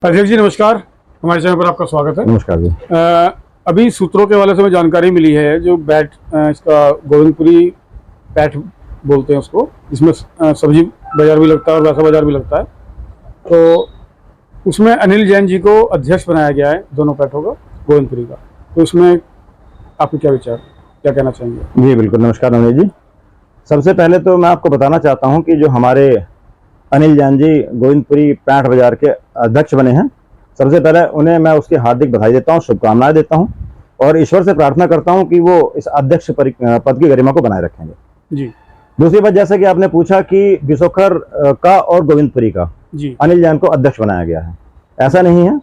अध्यक्ष जी नमस्कार, हमारे चैनल पर आपका स्वागत है। नमस्कार जी। अभी सूत्रों के हवाले से हमें जानकारी मिली है जो बैट इसका गोविंदपुरी पैठ बोलते हैं उसको, इसमें सब्जी बाजार भी लगता है और वैसा बाजार भी लगता है, तो उसमें अनिल जैन जी को अध्यक्ष बनाया गया है दोनों पैठों का, गोविंदपुरी का। तो इसमें आपके क्या विचार, क्या कहना चाहेंगे? जी बिल्कुल, नमस्कार नवनीत जी। सबसे पहले तो मैं आपको बताना चाहता हूं कि जो हमारे अनिल जैन जी गोविंदपुरी पैठ बाजार के अध्यक्ष बने हैं, सबसे पहले उन्हें मैं उसकी हार्दिक बधाई देता हूं, शुभकामनाएं देता हूं और ईश्वर से प्रार्थना करता हूं कि वो इस अध्यक्ष पद की गरिमा को बनाए रखेंगे जी। दूसरी बात, जैसे कि आपने पूछा कि बिसोखर का और गोविंदपुरी का जी। अनिल जैन को अध्यक्ष बनाया गया है, ऐसा नहीं है।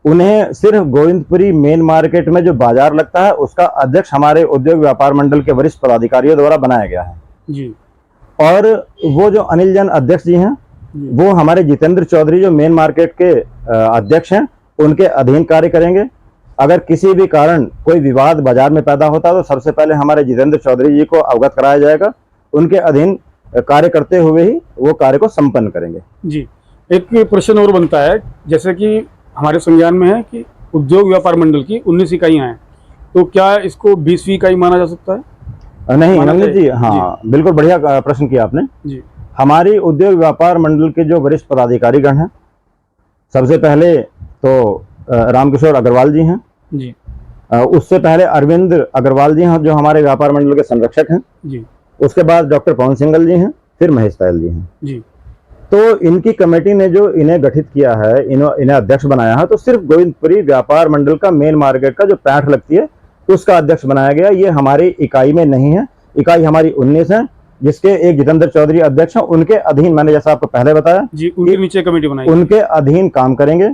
उन्हें सिर्फ गोविंदपुरी मेन मार्केट में जो बाजार लगता है उसका अध्यक्ष हमारे उद्योग व्यापार मंडल के वरिष्ठ पदाधिकारियों द्वारा बनाया गया है जी। और वो जो अनिल जैन अध्यक्ष जी हैं वो हमारे जितेंद्र चौधरी जो मेन मार्केट के अध्यक्ष हैं उनके अधीन कार्य करेंगे। अगर किसी भी कारण कोई विवाद बाजार में पैदा होता है तो सबसे पहले हमारे जितेंद्र चौधरी जी को अवगत कराया जाएगा, उनके अधीन कार्य करते हुए ही वो कार्य को संपन्न करेंगे। जी, एक प्रश्न और बनता है, जैसे कि हमारे संज्ञान में है कि उद्योग व्यापार मंडल की 19 इकाइयाँ हैं, तो क्या इसको 20वीं इकाई माना जा सकता है? नहीं नवनीत जी, हाँ जी। बिल्कुल बढ़िया प्रश्न किया आपने जी। हमारी उद्योग व्यापार मंडल के जो वरिष्ठ पदाधिकारीगण हैं, सबसे पहले तो रामकिशोर अग्रवाल जी हैं जी। उससे पहले अरविंद अग्रवाल जी हैं जो हमारे व्यापार मंडल के संरक्षक हैं जी। उसके बाद डॉक्टर पवन सिंघल जी हैं, फिर महेश तायल जी हैं जी। तो इनकी कमेटी ने जो इन्हें गठित किया है, इन्हें अध्यक्ष बनाया है, तो सिर्फ गोविंदपुरी व्यापार मंडल का मेन मार्केट का जो पैठ लगती है उसका अध्यक्ष बनाया गया। ये हमारी इकाई में नहीं है, इकाई हमारी 19 है जिसके एक जितेंद्र चौधरी अध्यक्ष हैं, उनके अधीन मैंने जैसा आपको पहले बताया जी, उनके नीचे कमेटी बनाई, उनके अधीन काम करेंगे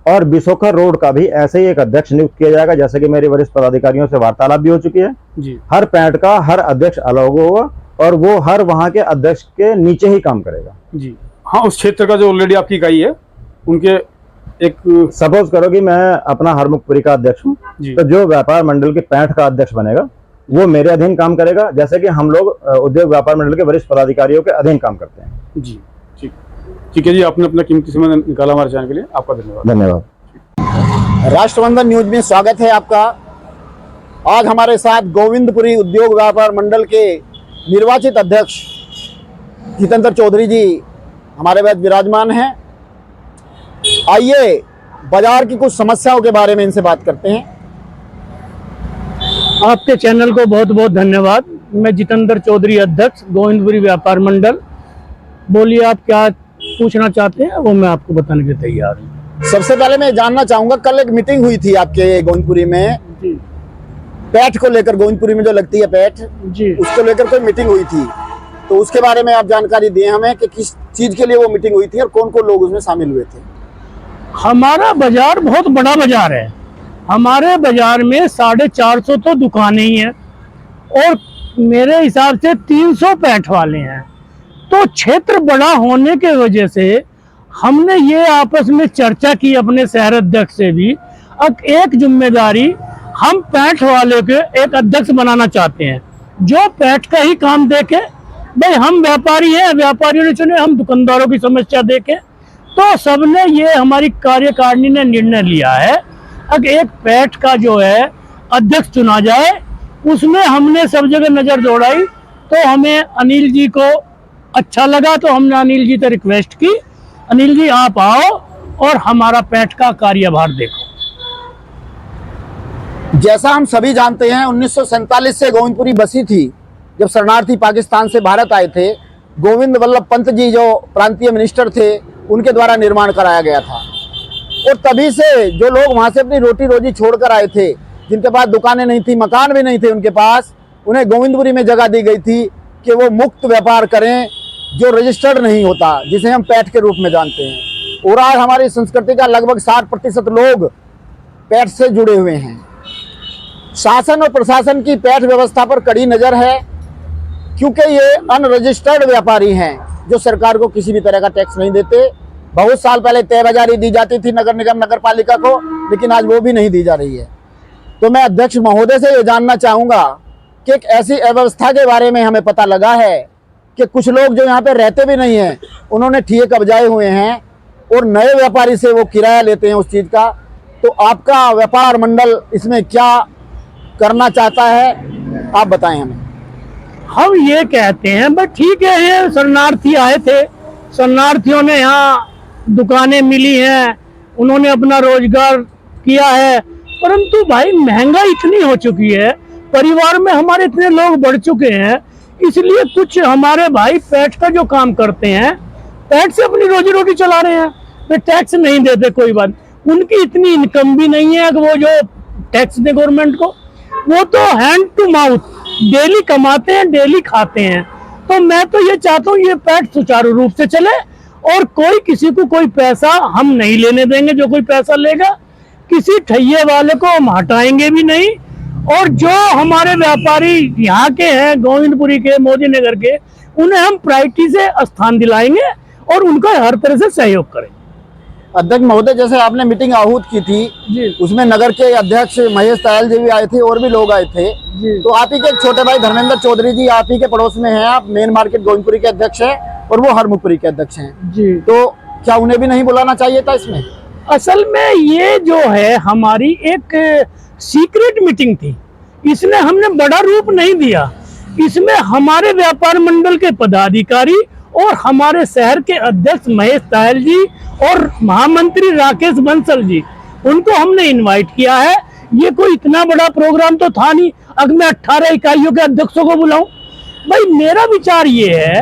और बिसोखर रोड का भी ऐसे ही एक अध्यक्ष नियुक्त किया जाएगा, जैसे कि मेरे वरिष्ठ पदाधिकारियों से वार्तालाप भी हो चुकी है जी। हर पैठ का हर अध्यक्ष अलग होगा और वो हर वहां के अध्यक्ष के नीचे ही काम करेगा जी। हाँ, उस क्षेत्र का जो ऑलरेडी आपकी इकाई है उनके एक, सपोज करो कि मैं अपना हरमुखपुरी का अध्यक्ष हूँ, तो जो व्यापार मंडल के पैठ का अध्यक्ष बनेगा वो मेरे अधीन काम करेगा, जैसे कि हम लोग उद्योग व्यापार मंडल के वरिष्ठ पदाधिकारियों के अधीन काम करते हैं। जी ठीक, ठीक है जी, आपने अपना कीमती समय निकाला हमारे चैनल के लिए, आपका धन्यवाद। धन्यवाद। राष्ट्रवंदन न्यूज में स्वागत है आपका। आज हमारे साथ गोविंदपुरी उद्योग व्यापार मंडल के निर्वाचित अध्यक्ष जितेंद्र चौधरी जी हमारे बीच विराजमान हैं। आइए बाजार की कुछ समस्याओं के बारे में इनसे बात करते हैं। आपके चैनल को बहुत बहुत धन्यवाद। मैं जितेंद्र चौधरी, अध्यक्ष गोविंदपुरी व्यापार मंडल। बोलिए आप क्या पूछना चाहते हैं, वो मैं आपको बताने के लिए तैयार हूँ। सबसे पहले मैं जानना चाहूंगा, कल एक मीटिंग हुई थी आपके गोविंदपुरी में जी। पैठ को लेकर, गोविंदपुरी में जो लगती है पैठ जी, उसको लेकर कोई मीटिंग हुई थी, तो उसके बारे में आप जानकारी दें हमें कि किस चीज के लिए वो मीटिंग हुई थी और कौन कौन लोग उसमें शामिल हुए थे। हमारा बाजार बहुत बड़ा बाजार है। हमारे बाजार में 450 तो दुकानें ही हैं और मेरे हिसाब से 300 पैठ वाले हैं, तो क्षेत्र बड़ा होने के वजह से हमने ये आपस में चर्चा की अपने शहर अध्यक्ष से भी, अब एक जिम्मेदारी हम पैठ वाले के एक अध्यक्ष बनाना चाहते हैं जो पैठ का ही काम देखे। भाई हम व्यापारी हैं, व्यापारियों ने चुने, हम दुकानदारों की समस्या देखें, तो सबने ये हमारी कार्यकारिणी ने निर्णय लिया है अब एक पैठ का जो है अध्यक्ष चुना जाए। उसमें हमने सब जगह नजर दौड़ाई तो हमें अनिल जी को अच्छा लगा, तो हमने अनिल जी से रिक्वेस्ट की, अनिल जी आप आओ और हमारा पैठ का कार्यभार देखो। जैसा हम सभी जानते हैं 1947 से गोविंदपुरी बसी थी। जब शरणार्थी पाकिस्तान से भारत आए थे, गोविंद वल्लभ पंत जी जो प्रांतीय मिनिस्टर थे उनके द्वारा निर्माण कराया गया था और तभी से जो लोग वहां से अपनी रोटी रोजी छोड़कर आए थे, जिनके पास दुकानें नहीं थी, मकान भी नहीं थे उनके पास, उन्हें गोविंदपुरी में जगह दी गई थी कि वो मुक्त व्यापार करें जो रजिस्टर्ड नहीं होता, जिसे हम पैठ के रूप में जानते हैं। और आज हमारी संस्कृति का लगभग 60% लोग पैठ से जुड़े हुए हैं। शासन और प्रशासन की पैठ व्यवस्था पर कड़ी नजर है, क्योंकि ये अनरजिस्टर्ड व्यापारी हैं जो सरकार को किसी भी तरह का टैक्स नहीं देते। बहुत साल पहले तय बाजारी दी जाती थी नगर निगम नगर पालिका को, लेकिन आज वो भी नहीं दी जा रही है। तो मैं अध्यक्ष महोदय से ये जानना चाहूँगा कि एक ऐसी अव्यवस्था के बारे में हमें पता लगा है कि कुछ लोग जो यहाँ पे रहते भी नहीं हैं, उन्होंने ठिये कब्जाए हुए हैं और नए व्यापारी से वो किराया लेते हैं उस चीज़ का, तो आपका व्यापार मंडल इसमें क्या करना चाहता है, आप बताएं हमें। हम ये कहते हैं बस ठीक है, ये शरणार्थी आए थे, शरणार्थियों ने यहाँ दुकानें मिली हैं, उन्होंने अपना रोजगार किया है, परंतु भाई महंगाई इतनी हो चुकी है, परिवार में हमारे इतने लोग बढ़ चुके हैं, इसलिए कुछ हमारे भाई पैठ का जो काम करते हैं, पैठ से अपनी रोजी रोटी चला रहे हैं, वे टैक्स नहीं देते, कोई बात, उनकी इतनी इनकम भी नहीं है कि वो जो टैक्स दे गवर्नमेंट को, वो तो हैंड टू माउथ डेली कमाते हैं, डेली खाते हैं। तो मैं तो ये चाहता हूँ ये पैठ सुचारू रूप से चले और कोई किसी को कोई पैसा हम नहीं लेने देंगे, जो कोई पैसा लेगा किसी ठैये वाले को हम हटाएंगे भी नहीं, और जो हमारे व्यापारी यहाँ के हैं, गोविंदपुरी के, मोदी नगर के, उन्हें हम प्रायोरिटी से स्थान दिलाएंगे और उनका हर तरह से सहयोग करें। अध्यक्ष महोदय, जैसे आपने मीटिंग आहूत की थी जी उसमें नगर के अध्यक्ष महेश तायल जी भी आए थे और भी लोग आए थे जी। तो आप ही के एक छोटे भाई धर्मेंद्र चौधरी जी आप ही के पड़ोस में हैं, आप मेन मार्केट गोविंदपुरी के अध्यक्ष हैं और वो हरमुखपुरी के अध्यक्ष हैं, जी। तो क्या उन्हें भी नहीं बुलाना चाहिए था इसमें? असल में ये जो है हमारी एक सीक्रेट मीटिंग थी, इसमें हमने बड़ा रूप नहीं दिया, इसमें हमारे व्यापार मंडल के पदाधिकारी और हमारे शहर के अध्यक्ष महेश तायल जी और महामंत्री राकेश बंसल जी, उनको हमने इनवाइट किया है। ये कोई इतना बड़ा प्रोग्राम तो था नहीं, अब मैं 18 इकाइयों के अध्यक्षों को बुलाऊं? भाई मेरा विचार ये है,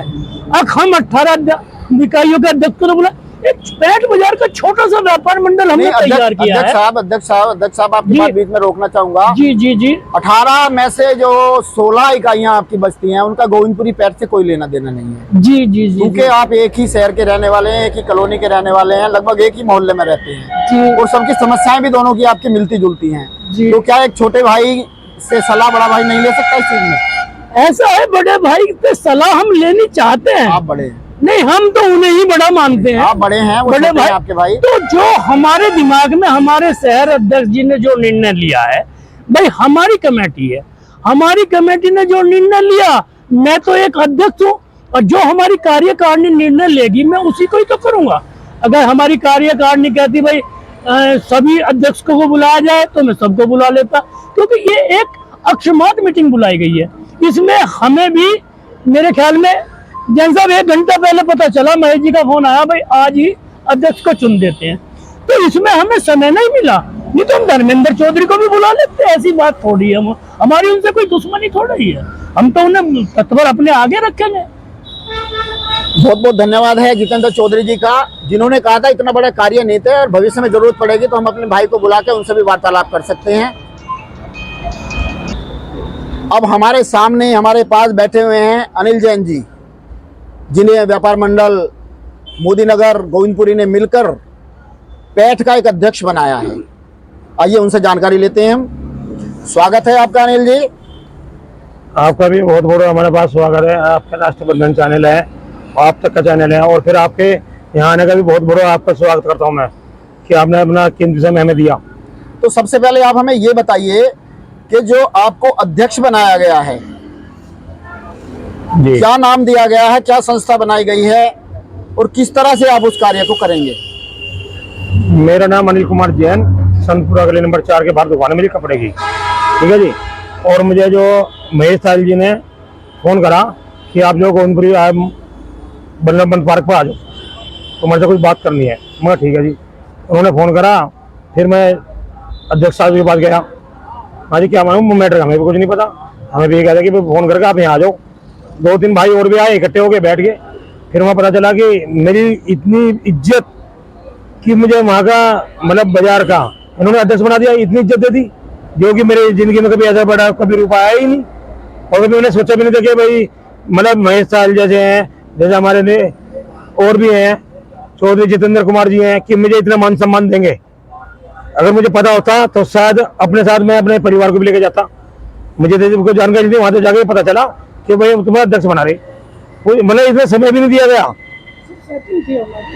अब हम 18 इकाइयों के अध्यक्षों को बुला, एक पैठ बाजार का छोटा सा व्यापार मंडल हमने तैयार किया है। अध्यक्ष साहब आपकी जी। बात बीच में रोकना चाहूंगा। जी जी जी। 18 में से जो 16 इकाइयां आपकी बचती हैं उनका गोविंदपुरी पैठ से कोई लेना देना नहीं है, जी जी जी क्योंकि आप एक ही शहर के रहने वाले हैं, एक ही कॉलोनी के रहने वाले हैं, लगभग एक ही मोहल्ले में रहते हैं जी और सबकी समस्याएं भी दोनों की आपकी मिलती जुलती हैं, जी। तो क्या एक छोटे भाई से सलाह बड़ा भाई नहीं ले सकता इस चीज में? ऐसा है, बड़े भाई से सलाह हम लेनी चाहते हैं, आप बड़े हैं, नहीं हम तो उन्हें ही बड़ा मानते हैं, आप बड़े हैं, वो बड़े छोटे हैं भाई आपके भाई। तो जो हमारे दिमाग में हमारे शहर अध्यक्ष जी ने जो निर्णय लिया है, भाई हमारी कमेटी है, हमारी कमेटी ने जो निर्णय लिया, मैं तो एक अध्यक्ष हूँ और जो हमारी कार्यकारिणी निर्णय लेगी मैं उसी को ही तो करूंगा। अगर हमारी कार्यकारिणी कहती भाई सभी अध्यक्षों को बुलाया जाए तो मैं सबको बुला लेता, क्योंकि ये एक अक्षमात मीटिंग बुलाई गई है, इसमें हमें भी मेरे ख्याल में जैन साहब 1 घंटा पहले पता चला, महेश जी का फोन आया भाई आज ही अध्यक्ष को चुन देते हैं, तो इसमें हमें समय नहीं मिला, नहीं तो हम धर्मेंद्र चौधरी को भी बुला लेते, ऐसी बात थोड़ी है, हमारी उनसे कोई दुश्मनी थोड़ा ही है, हम तो उन्हें तत्पर अपने आगे रखेंगे। बहुत बहुत धन्यवाद है जितेंद्र चौधरी जी का, जिन्होंने कहा था इतना बड़ा कार्य नहीं था और भविष्य में जरूरत पड़ेगी तो हम अपने भाई को बुला के उनसे भी वार्तालाप कर सकते हैं। अब हमारे सामने हमारे पास बैठे हुए हैं अनिल जैन जी, जिन्हें व्यापार मंडल मोदी नगर गोविंदपुरी ने मिलकर पैठ का एक अध्यक्ष बनाया है। आइए उनसे जानकारी लेते हैं हम। स्वागत है आपका अनिल जी। आपका भी बहुत बहुत हमारे पास स्वागत है। आपका राष्ट्रबंधन चैनल है, आप तक का चैनल है, और फिर आपके यहाँ आने का भी बहुत बहुत आपका स्वागत करता हूँ मैं कि आपने अपना कीमती समय हमें दिया। तो सबसे पहले आप हमें ये बताइए कि जो आपको अध्यक्ष बनाया गया है, जी, क्या नाम दिया गया है, क्या संस्था बनाई गई है और किस तरह से आप उस कार्य को करेंगे? मेरा नाम अनिल कुमार जैन, संतपुरा गली नंबर 4 के बाहर दुकान है मेरी कपड़े की, ठीक है जी। और मुझे जो महेश तायल जी ने फ़ोन करा कि आप जो गोविंदपुरी बल्लभगंज पार्क पर आ जाओ, तो मेरे से कुछ बात करनी है, मैं ठीक है जी। उन्होंने फ़ोन करा, फिर मैं अध्यक्ष साहब के पास गया, हाँ जी क्या मालूम मैटर हमें भी कुछ नहीं पता, हमें भी ये कहता कि फ़ोन करके आप यहाँ आ जाओ। 2-3 भाई और भी आए, इकट्ठे होके बैठ गए, फिर वहाँ पता चला कि मेरी इतनी इज्जत कि मुझे वहाँ का मतलब बाजार का उन्होंने अध्यक्ष बना दिया, इतनी इज्जत दे दी जो कि मेरी जिंदगी में कभी ऐसा बड़ा कभी रुपया आया ही नहीं, और कभी मैंने सोचा भी नहीं था कि भाई मतलब महेश तायल जैसे हैं, जैसे हमारे ने और भी हैं चौधरी जितेंद्र कुमार जी हैं, कि मुझे इतना मान सम्मान देंगे। अगर मुझे पता होता तो शायद अपने साथ मैं अपने परिवार को भी लेके जाता। मुझे कोई जानकारी थी, वहाँ तो जाके पता चला कि भाई तुम्हारा अध्यक्ष बना रहे, मतलब इसमें समय भी नहीं दिया गया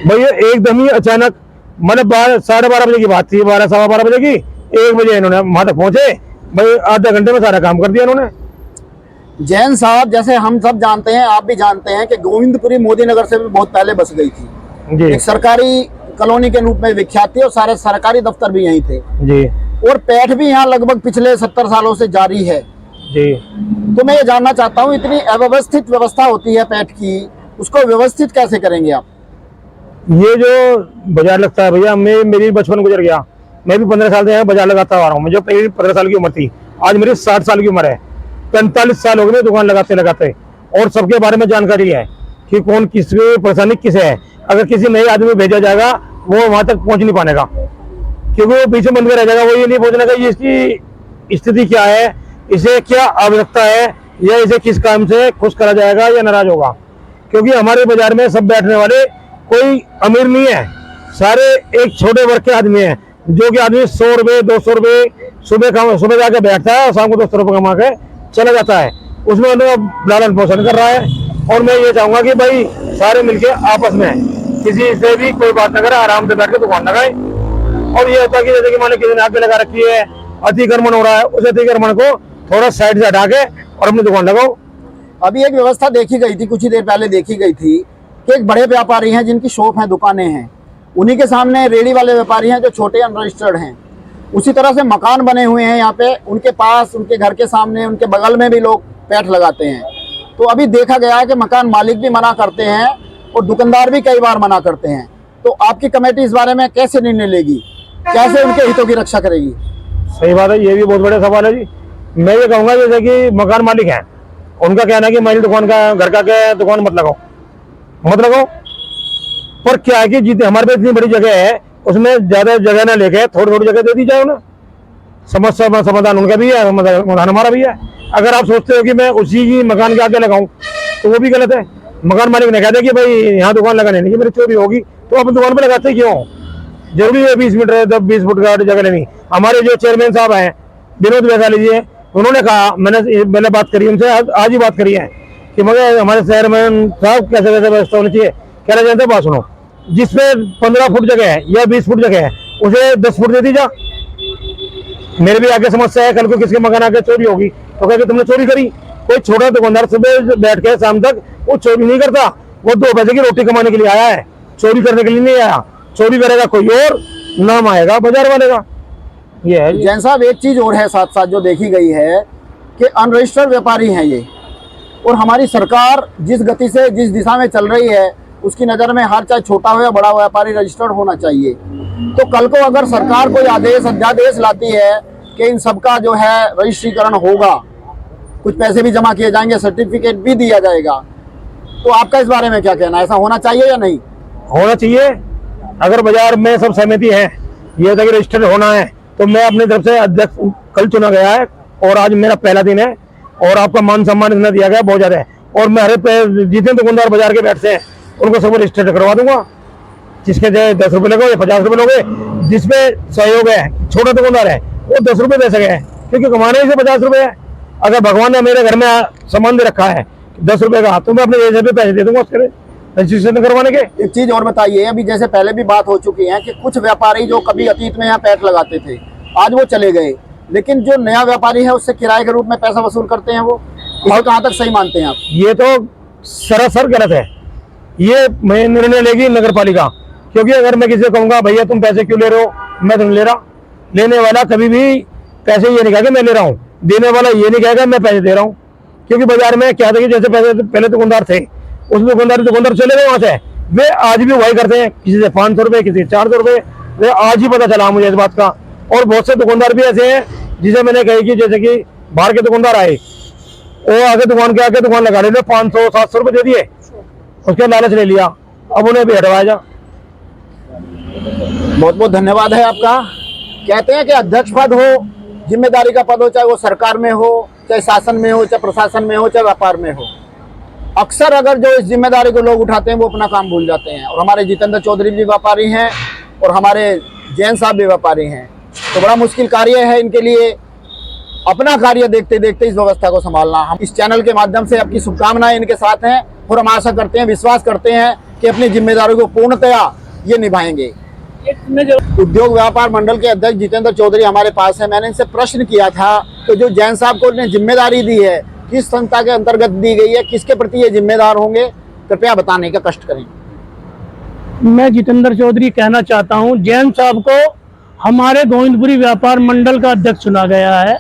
भैया, एकदम ही अचानक, मतलब 12:30 बजे की बात थी, 12-12:15 बजे की, 1 बजे इन्होंने वहां तक पहुंचे, भाई आधा घंटे में सारा काम कर दिया इन्होंने। जैन साहब, जैसे हम सब जानते हैं, आप भी जानते हैं कि गोविंदपुरी मोदी नगर से भी बहुत पहले बस गई थी, जी एक सरकारी कॉलोनी के रूप में विख्यात थी और सारे सरकारी दफ्तर भी यहीं थे जी और पैठ भी यहाँ लगभग पिछले 70 सालों से जारी है। जी। तो मैं ये जानना चाहता हूँ, इतनी अव्यवस्थित व्यवस्था होती है पैठ की, उसको व्यवस्थित कैसे करेंगे आप? ये जो बाजार लगता है भैया, मेरी बचपन गुजर गया, मैं भी 15 साल से यहाँ बाजार लगाता आ रहा हूँ। मुझे पहले 15 साल की उम्र थी, आज मेरी 60 साल की उम्र है। 45 साल हो गए दुकान लगाते लगाते, और सबके बारे में जानकारी है कि कौन किस परेशानी किस है। अगर किसी नए आदमी भेजा जाएगा वो वहां तक पहुंच नहीं पाएगा, क्योंकि वो पीछे बंद रह जाएगा। वो ये नहीं पहुंचने का ये इसकी स्थिति क्या है, इसे क्या आवश्यकता है, या इसे किस काम से खुश करा जाएगा या नाराज होगा। क्योंकि हमारे बाजार में सब बैठने वाले कोई अमीर नहीं है, सारे एक छोटे वर्ग के आदमी हैं, जो कि आदमी 100 रुपये 200 रुपये सुबह जाके बैठता है और शाम को 200 रुपये कमा के चला जाता है। उसमें लालन पोषण कर रहा है। और मैं ये चाहूंगा कि भाई सारे मिलके आपस में किसी से भी कोई बात न करे, आराम से बैठ के दुकान लगाए। और ये होता है कि जैसे कि मान लो किसी ने आगे लगा रखी है, अतिक्रमण हो रहा है, उस अतिक्रमण को थोड़ा साइड से हटा के और अपनी दुकान लगाओ। अभी एक व्यवस्था देखी गई थी, कुछ ही देर पहले देखी गई थी कि एक बड़े व्यापारी हैं जिनकी शॉप है, दुकानें हैं, उन्हीं के सामने रेडी वाले व्यापारी हैं जो छोटे अनरजिस्टर्ड हैं। उसी तरह से मकान बने हुए हैं यहाँ पे, उनके पास, उनके घर के सामने, उनके बगल में भी लोग पैठ लगाते हैं। तो अभी देखा गया है कि मकान मालिक भी मना करते हैं और दुकानदार भी कई बार मना करते हैं। तो आपकी कमेटी इस बारे में कैसे निर्णय लेगी, कैसे उनके हितों की रक्षा करेगी? सही बात है, ये भी बहुत बड़ा सवाल है जी। मैं ये कहूंगा जैसे कि मकान मालिक हैं, उनका कहना है कि मेरी दुकान का घर का क्या दुकान मत लगाओ। पर क्या है कि जितने हमारे पास इतनी बड़ी जगह है, उसमें ज्यादा जगह ना लेके थोड़ी थोड़ी जगह दे दी जाए उन्हें। समस्या समाधान उनका भी है, समाधान हमारा भी है। अगर आप सोचते हो कि मैं उसी की मकान के आगे लगाऊं तो वो भी गलत है। मकान मालिक ने कह दिया कि भाई यहाँ दुकान लगाने नहीं, मेरी चोरी होगी, तो आप दुकान पे लगाते क्यों? जरूरी है 20 मीटर 20 फुट का जगह लेनी। हमारे जो चेयरमैन साहब हैं विनोद वैशाली जी, उन्होंने कहा, मैंने बात करी उनसे, आज ही बात करी है कि मगर हमारे चेयरमैन साहब कैसे कैसे व्यवस्था होनी चाहिए। कह रहे जानते बात सुनो, जिसमें 15 फुट जगह है या 20 फुट जगह है, उसे 10 फुट दे दी जा। मेरे भी आगे समस्या है, कल को किसके मकान आगे चोरी होगी तो कहेंगे तुमने चोरी करी। कोई छोटा दुकानदार सुबह बैठ के शाम तक वो चोरी नहीं करता, वो 2 पैसे की रोटी कमाने के लिए आया है, चोरी करने के लिए नहीं आया। चोरी करेगा कोई और, नाम आएगा बाजार वाले का। ये है जैन साहब, एक चीज और है साथ साथ जो देखी गई है कि अनरजिस्टर्ड व्यापारी हैं ये, और हमारी सरकार जिस गति से जिस दिशा में चल रही है उसकी नज़र में हर चाहे छोटा हो या बड़ा व्यापारी रजिस्टर्ड होना चाहिए। तो कल को अगर सरकार कोई आदेश अध्यादेश लाती है कि इन सबका जो है रजिस्ट्रीकरण होगा, कुछ पैसे भी जमा किए जाएंगे, सर्टिफिकेट भी दिया जाएगा, तो आपका इस बारे में क्या कहना है? ऐसा होना चाहिए या नहीं होना चाहिए? अगर बाजार में सब सहमति है ये कि रजिस्टर्ड होना है, तो मैं अपनी तरफ से अध्यक्ष कल चुना गया है और आज मेरा पहला दिन है, और आपका मान सम्मान इतना दिया गया बहुत ज्यादा है। और मैं जितने दुकानदार बाजार के बैठते हैं उनको सब रजिस्टर्ड करवा दूंगा, जिसके चाहे 10 रुपये लगे या 50 रुपये लोगे, जिसमें सहयोग है, छोटा दुकानदार है वो 10 रुपये दे सके, क्योंकि कमाने से 50 रुपये है। अगर भगवान ने मेरे घर में सामान दे रखा है 10 रुपये का, तो मैं अपने जैसे पे पैसे दे दूंगा उसके रजिस्ट्रेशन करवाने के। एक चीज और बताइए, अभी जैसे पहले भी बात हो चुकी है कि कुछ व्यापारी जो कभी अतीत में यहाँ पैठ लगाते थे आज वो चले गए, लेकिन जो नया व्यापारी है उससे किराए के रूप में पैसा वसूल करते हैं, वो और कहाँ तक सही मानते हैं आप? ये तो सरासर गलत है। ये मैं निर्णय लेगी नगर पालिका, क्योंकि अगर मैं किसी को कहूंगा भैया तुम पैसे क्यों ले रहे हो, मैं तुम ले रहा, लेने वाला कभी भी पैसे ये नहीं कहेगा मैं ले रहा हूँ, देने वाला ये नहीं कहेगा मैं पैसे दे रहा हूँ। क्योंकि बाजार में क्या था कि जैसे पहले दुकानदार थे, उस दुकानदार चले गए वहां से, वे आज भी वही करते हैं, किसी से 500 रुपये, किसी से 400 रुपये। वे आज ही पता चला मुझे इस बात का। और बहुत से दुकानदार भी ऐसे हैं जिसे मैंने कही कि जैसे कि बाहर के दुकानदार आए, वो आगे दुकान के आगे दुकान लगा लेते, 500-700 रुपये दे दिए, उसके लालच ले लिया, अब उन्हें भी हटवाया जा। बहुत बहुत धन्यवाद है आपका। कहते हैं कि अध्यक्ष पद हो, जिम्मेदारी का पद हो, चाहे वो सरकार में हो, चाहे शासन में हो, चाहे प्रशासन में हो, चाहे व्यापार में हो, अक्सर अगर जो इस जिम्मेदारी को लोग उठाते हैं वो अपना काम भूल जाते हैं। और हमारे जितेंद्र चौधरी भी व्यापारी हैं और हमारे जैन साहब भी व्यापारी हैं, तो बड़ा मुश्किल कार्य है इनके लिए अपना कार्य देखते देखते इस व्यवस्था को संभालना। हम इस चैनल के माध्यम से आपकी शुभकामनाएं इनके साथ हैं और हम आशा करते हैं, विश्वास करते हैं कि अपनी जिम्मेदारी को पूर्णतया ये निभाएंगे। उद्योग व्यापार मंडल के अध्यक्ष जितेंद्र चौधरी हमारे पास है। मैंने इनसे प्रश्न किया था तो जो जैन साहब को उन्हें जिम्मेदारी दी है, किस संस्था के अंतर्गत दी गई है, किसके प्रति ये जिम्मेदार होंगे, कृपया बताने का कष्ट करें। मैं जितेंद्र चौधरी कहना चाहता हूं, जैन साहब को हमारे गोविंदपुरी व्यापार मंडल का अध्यक्ष चुना गया है।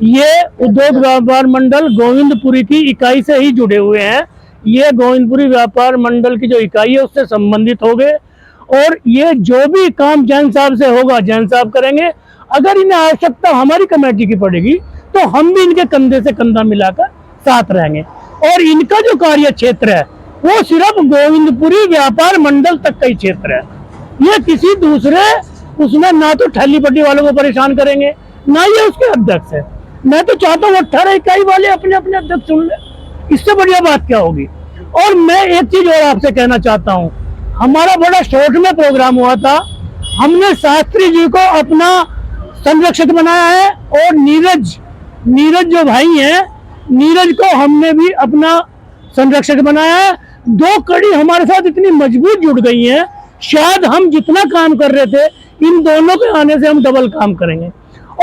ये उद्योग व्यापार मंडल गोविंदपुरी की इकाई से ही जुड़े हुए हैं। ये गोविंदपुरी व्यापार मंडल की जो इकाई है उससे संबंधित हो गए, और ये जो भी काम जैन साहब से होगा जैन साहब करेंगे। अगर इन्हें आवश्यकता हमारी कमेटी की पड़ेगी तो हम भी इनके कंधे से कंधा मिलाकर साथ रहेंगे। और इनका जो कार्य क्षेत्र है वो सिर्फ गोविंदपुरी व्यापार मंडल तक का ही क्षेत्र है। ये किसी दूसरे उसमें ना तो ठल्ली पट्टी वालों को परेशान करेंगे, ना ये उसके अध्यक्ष है। मैं तो चाहता हूँ 18 इकाई वाले अपने अपने अध्यक्ष चुन ले, इससे बढ़िया बात क्या होगी। और मैं एक चीज और आपसे कहना चाहता हूँ, हमारा बड़ा शॉर्ट में प्रोग्राम हुआ था। हमने शास्त्री जी को अपना संरक्षक बनाया है, और नीरज जो भाई हैं, नीरज को हमने भी अपना संरक्षक बनाया है। दो कड़ी हमारे साथ इतनी मजबूत जुड़ गई हैं, शायद हम जितना काम कर रहे थे इन दोनों के आने से हम डबल काम करेंगे।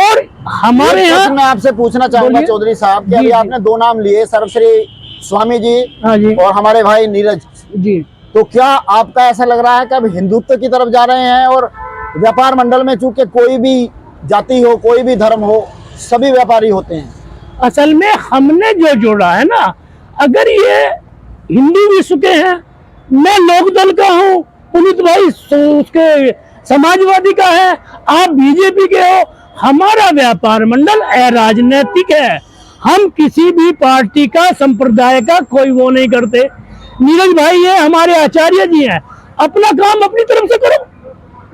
और हमारे यहाँ मैं आपसे पूछना चाहूंगा चौधरी साहब कि अभी आपने दो नाम लिए, सर्वश्री स्वामी जी, हाँ जी, और हमारे भाई नीरज जी, तो क्या आपका ऐसा लग रहा है कि अब हिंदुत्व की तरफ जा रहे हैं? और व्यापार मंडल में चूंकि कोई भी जाति हो, कोई भी धर्म हो, सभी व्यापारी होते हैं। असल में हमने जो जोड़ा है ना, अगर ये हिंदू विश्व के हैं, मैं लोकदल का हूँ, पुनीत भाई उसके समाजवादी का है, आप बीजेपी के हो, हमारा व्यापार मंडल अराजनैतिक है। हम किसी भी पार्टी का, संप्रदाय का कोई वो नहीं करते। नीरज भाई है हमारे आचार्य जी हैं, अपना काम अपनी तरफ से करो।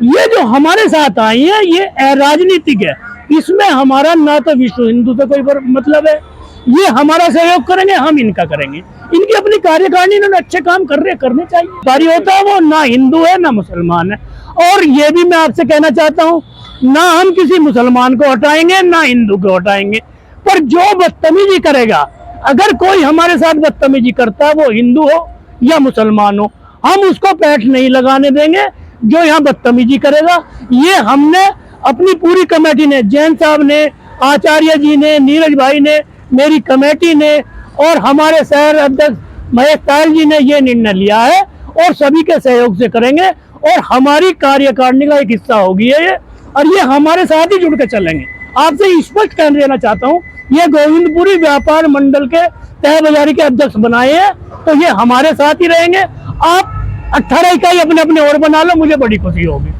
ये जो हमारे साथ आई है ये अराजनीतिक है, इसमें हमारा ना तो विश्व हिंदू से कोई मतलब है। ये हमारा सहयोग करेंगे, हम इनका करेंगे। इनकी अपनी कार्यकारिणी, इन्होंने अच्छे काम करने चाहिए। कार्य होता है वो ना हिंदू है ना मुसलमान है। और ये भी मैं आपसे कहना चाहता हूँ, ना हम किसी मुसलमान को हटाएंगे ना हिंदू को हटाएंगे, पर जो बदतमीजी करेगा, अगर कोई हमारे साथ बदतमीजी करता है वो हिंदू हो या मुसलमान हो, हम उसको पैठ नहीं लगाने देंगे। जो यहाँ बदतमीजी करेगा, ये हमने अपनी पूरी कमेटी ने, जैन साहब ने, आचार्य जी ने, नीरज भाई ने, मेरी कमेटी ने और हमारे शहर अध्यक्ष महेश तायल जी ने ये निर्णय लिया है, और सभी के सहयोग से करेंगे। और हमारी कार्यकारिणी का एक हिस्सा होगी ये, और ये हमारे साथ ही जुड़ के चलेंगे। आपसे स्पष्ट कह देना चाहता हूँ, ये गोविंदपुरी व्यापार मंडल के तय बाजारी के अध्यक्ष बनाए हैं, तो ये हमारे साथ ही रहेंगे। आप 18 इकाई अपने अपने और बना लो, मुझे बड़ी खुशी होगी।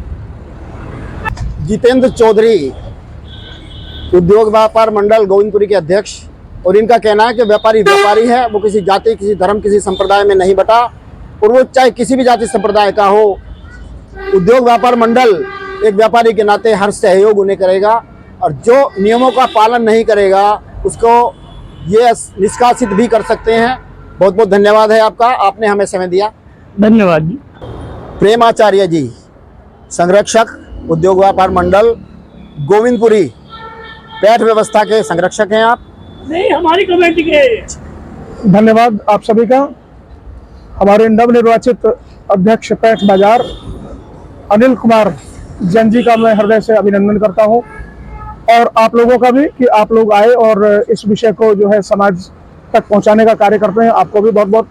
जितेंद्र चौधरी, उद्योग व्यापार मंडल गोविंदपुरी के अध्यक्ष, और इनका कहना है कि व्यापारी व्यापारी है, वो किसी जाति, किसी धर्म, किसी संप्रदाय में नहीं बटा, और वो चाहे किसी भी जाति संप्रदाय का हो। उद्योग व्यापार मंडल एक व्यापारी के नाते हर सहयोग उन्हें करेगा, और जो नियमों का पालन नहीं करेगा उसको ये निष्कासित भी कर सकते हैं। बहुत बहुत धन्यवाद है आपका, आपने हमें समय दिया। धन्यवाद जी। प्रेमाचार्य जी, संरक्षक, उद्योग व्यापार मंडल गोविंदपुरी पैठ व्यवस्था के संरक्षक हैं आप। नहीं, हमारी कमेटी के। धन्यवाद आप सभी का। हमारे नवनिर्वाचित अध्यक्ष पैठ बाजार अनिल कुमार जैन जी का मैं हृदय से अभिनंदन करता हूं, और आप लोगों का भी कि आप लोग आए और इस विषय को जो है समाज तक पहुंचाने का कार्य करते हैं। आपको भी बहुत बहुत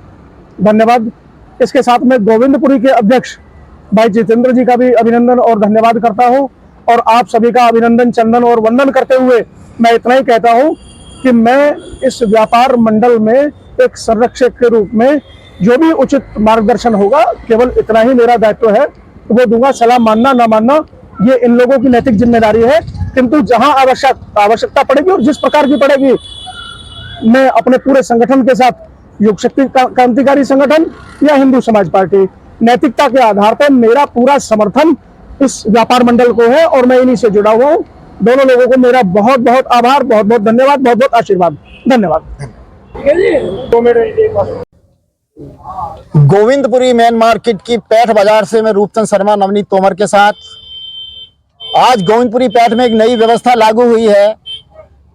धन्यवाद। इसके साथ में गोविंदपुरी के अध्यक्ष भाई जितेंद्र जी का भी अभिनंदन और धन्यवाद करता हूं, और आप सभी का अभिनंदन, चंदन और वंदन करते हुए मैं इतना ही कहता हूं कि मैं इस व्यापार मंडल में एक संरक्षक के रूप में जो भी उचित मार्गदर्शन होगा, केवल इतना ही मेरा दायित्व है, तो वो दूंगा। सलाह मानना ना मानना ये इन लोगों की नैतिक जिम्मेदारी है, किंतु जहां आवश्यकता पड़ेगी और जिस प्रकार की पड़ेगी, मैं अपने पूरे संगठन के साथ, युग शक्ति क्रांतिकारी संगठन या हिंदू समाज पार्टी, नैतिकता के आधार पर मेरा पूरा समर्थन इस व्यापार मंडल को है, और मैं इन्हीं से जुड़ा हुआ हूँ। दोनों लोगों को मेरा बहुत बहुत आभार, बहुत बहुत धन्यवाद, बहुत बहुत आशीर्वाद। धन्यवाद। गोविंदपुरी मेन मार्केट की पैठ बाजार से मैं रूपचंद शर्मा, नवनीत तोमर के साथ। आज गोविंदपुरी पैठ में एक नई व्यवस्था लागू हुई है।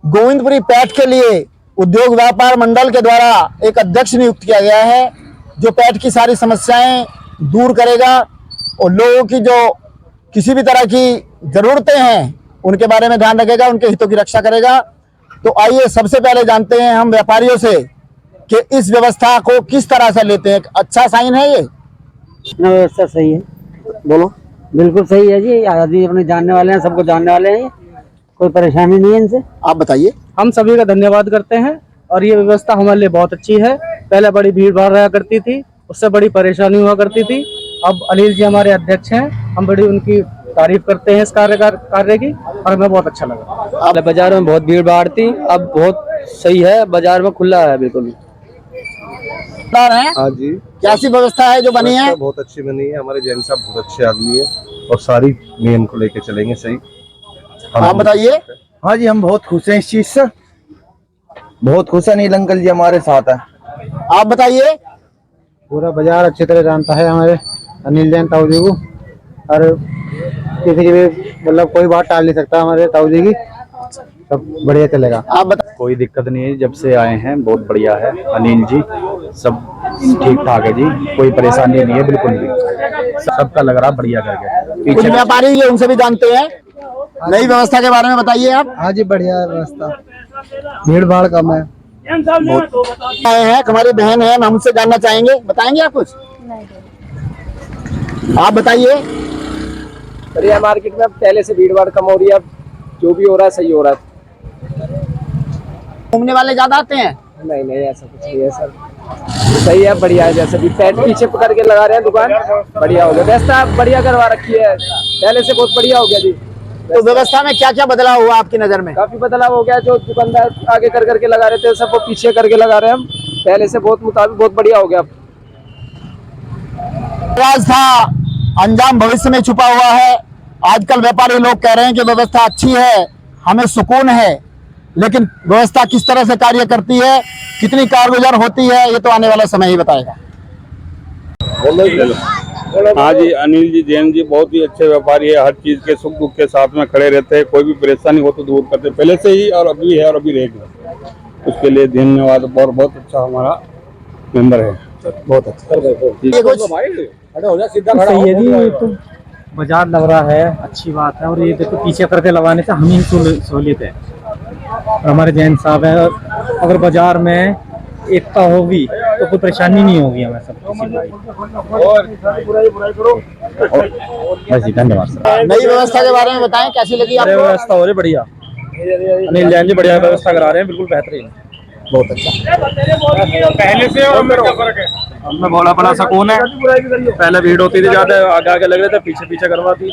गोविंदपुरी पैठ के लिए उद्योग व्यापार मंडल के द्वारा एक अध्यक्ष नियुक्त किया गया है, जो पैठ की सारी समस्याएं दूर करेगा और लोगों की जो किसी भी तरह की जरूरतें हैं उनके बारे में ध्यान रखेगा, उनके हितों की रक्षा करेगा। तो आइए सबसे पहले जानते हैं हम व्यापारियों से कि इस व्यवस्था को किस तरह से लेते हैं। अच्छा साइन है ये? व्यवस्था सही है। बोलो। बिल्कुल सही है जी, आज़ादी अपने जानने वाले हैं, सबको जानने वाले हैं, कोई परेशानी नहीं है इनसे। आप बताइए। हम सभी का धन्यवाद करते हैं और ये व्यवस्था हमारे लिए बहुत अच्छी है। पहले बड़ी भीड़ भाड़ रहा करती थी, उससे बड़ी परेशानी हुआ करती थी। अब अनिल जी हमारे अध्यक्ष हैं, हम बड़ी उनकी तारीफ करते हैं इस कार्य की, और हमें बहुत अच्छा लगा। बाजार में बहुत भीड़ भाड़ थी, अब बहुत सही है, बाजार में खुला है बिल्कुल। हाँ जी, कैसी व्यवस्था है जो बनी है? बहुत अच्छी बनी है। हमारे जैन साहब बहुत अच्छे आदमी है और सारी नियम को लेके चलेंगे सही। आप बताइए। हाँ जी, हम बहुत खुश हैं इस चीज से, बहुत खुश है। अनिल अंकल जी हमारे साथ है। आप बताइए। पूरा बाजार अच्छी तरह जानता है हमारे अनिल जैन ताऊ जी को, और किसी की भी मतलब कोई बात टाल नहीं सकता हमारे ताऊ जी की, सब बढ़िया चलेगा। आप बताइए। कोई दिक्कत नहीं है, जब से आए हैं बहुत बढ़िया है अनिल जी, सब ठीक ठाक है जी, कोई परेशानी नहीं है बिल्कुल भी, सबका लग रहा बढ़िया करके। कुछ व्यापारी है उनसे भी जानते हैं, नई व्यवस्था के बारे में बताइए आप। हाँ जी, बढ़िया है व्यवस्था, भीड़ भाड़ कम है। आए हैं, हमारी बहन है, हम उनसे जानना चाहेंगे, बताएंगे आप कुछ? आप बताइए। बढ़िया मार्केट में पहले से भीड़ भाड़ कम हो रही है, अब जो भी हो रहा है सही हो रहा है। घूमने वाले ज्यादा आते हैं? नहीं ऐसा कुछ नहीं है सर, सही है, बढ़िया है। जैसे भी पैर पीछे पकड़ के लगा रहे हैं दुकान, बढ़िया हो गया। व्यवस्था बढ़िया करवा रखी है, पहले से बहुत बढ़िया हो गया जी। तो व्यवस्था में क्या क्या बदलाव हुआ आपकी नजर में? काफी बदलाव हो गया, जो दुकानदार आगे कर करके लगा रहे थे सब वो पीछे करके लगा रहे हैं हम, पहले से बहुत मुताबिक बहुत बढ़िया हो गया। राज था, अंजाम भविष्य में छुपा हुआ है। आजकल व्यापारी लोग कह रहे हैं कि व्यवस्था अच्छी है, हमें सुकून है, लेकिन व्यवस्था किस तरह से कार्य करती है, कितनी कारगुजार होती है, ये तो आने वाला समय ही बताएगा। हाँ जी, अनिल जी जैन जी बहुत ही अच्छे व्यापारी है, हर चीज के सुख दुख के साथ में खड़े रहते हैं, कोई भी परेशानी हो तो दूर करते पहले से ही, और अभी है और अभी रहेगा, उसके लिए धन्यवाद। और बहुत अच्छा हमारा मेंबर है, बहुत अच्छा। ये कुछ सही है जी, तो बाजार लग रहा है, अच्छी बात है। और ये देखो पीछे करके लगाने से हमें सहूलियत है, हमारे जैन साहब है। अगर बाजार में एकता होगी तो कोई परेशानी नहीं होगी हमें सब। धन्यवाद सर। नई व्यवस्था के बारे में बताएं, कैसी लगी आपको? व्यवस्था हो रही बढ़िया, अनिल जैन जी बढ़िया व्यवस्था करा रहे हैं, बिल्कुल बेहतरीन, बहुत अच्छा। पहले से और अब क्या फर्क है? हमें बड़ा सुकून है। पहले भीड़ होती थी ज्यादा, आगे आगे लग रहे थे, पीछे पीछे करवाती।